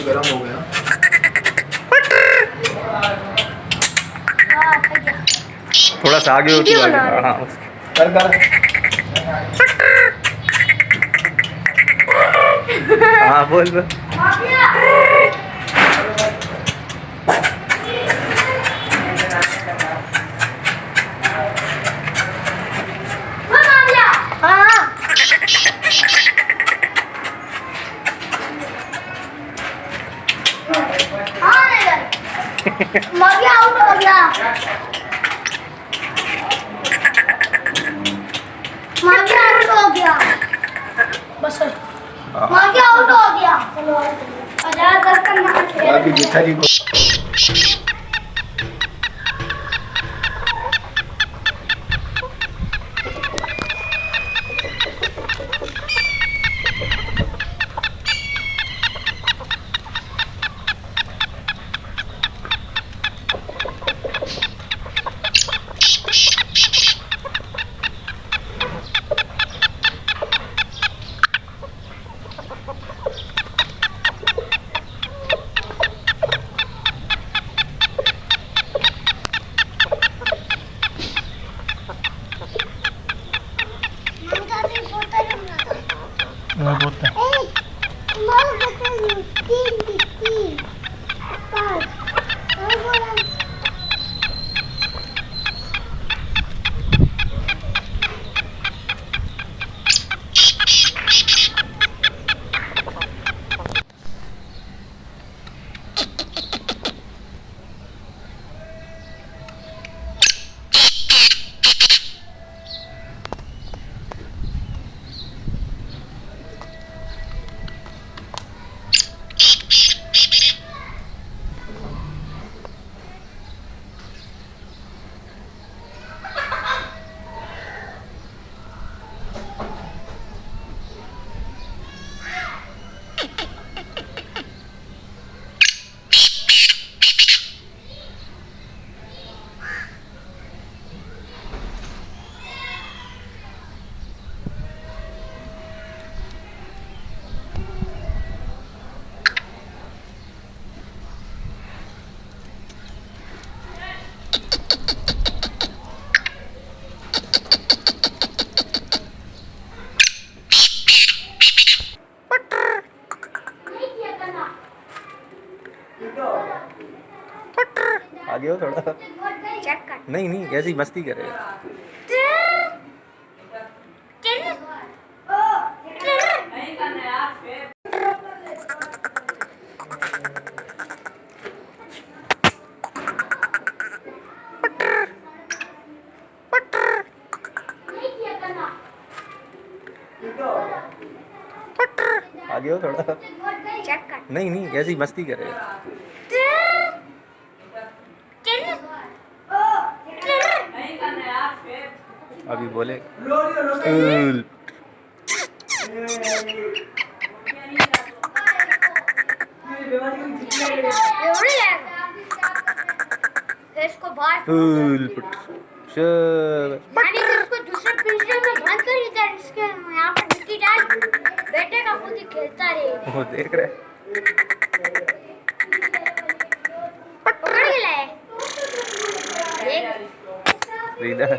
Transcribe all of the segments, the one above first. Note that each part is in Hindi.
गर्म हो गया। थोड़ा सा आगे हो तो आगे। हाँ कर कर। हाँ बोल बोल। मगिया आउट हो गया। मगिया आउट हो गया। बस माफिया आउट हो गया। चलो हजार दस करना है। बाकी जेठा जी को मैं बोलता आगे हो थोड़ा। चेक कर। नहीं नहीं, ऐसी मस्ती करे। आगे हो थोड़ा। चेक कर। नहीं नहीं, ऐसी मस्ती करे। अभी बोले इसको बाहर शाबाश। यानी कि उसको दूसरे पिंजरे में बंद कर इधर इसके यहाँ पर मिट्टी डाल बेटे का खुद ही खेलता रहे। वो देख रहे। पकड़ के लाए इधर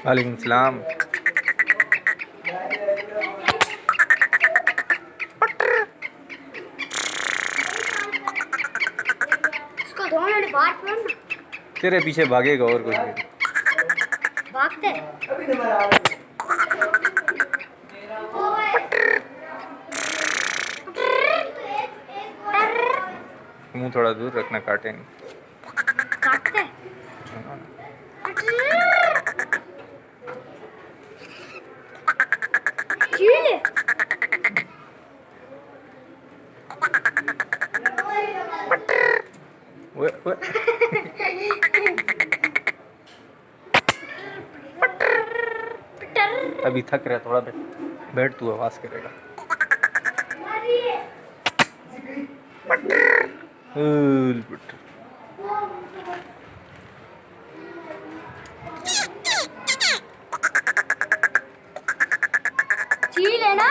वालेकुम सलाम। इसको 2 मिनट बाद छोड़ना। तेरे पीछे भागेगा और कुछ नहीं। भागते मुंह थोड़ा दूर रखना, काटे नहीं। काटते चील वो अभी थक रहा, थोड़ा बैठ तू, आवाज करेगा। चील है ना।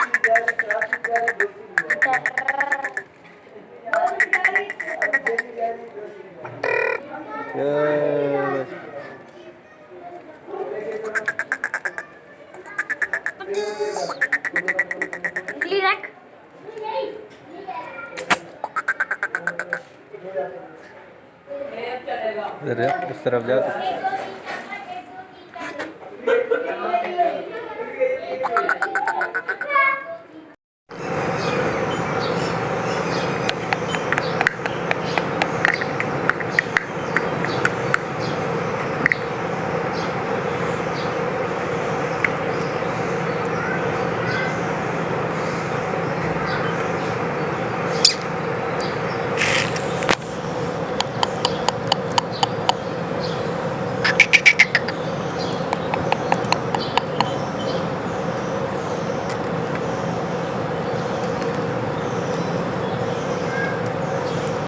उंगली रख। इस तरफ जा।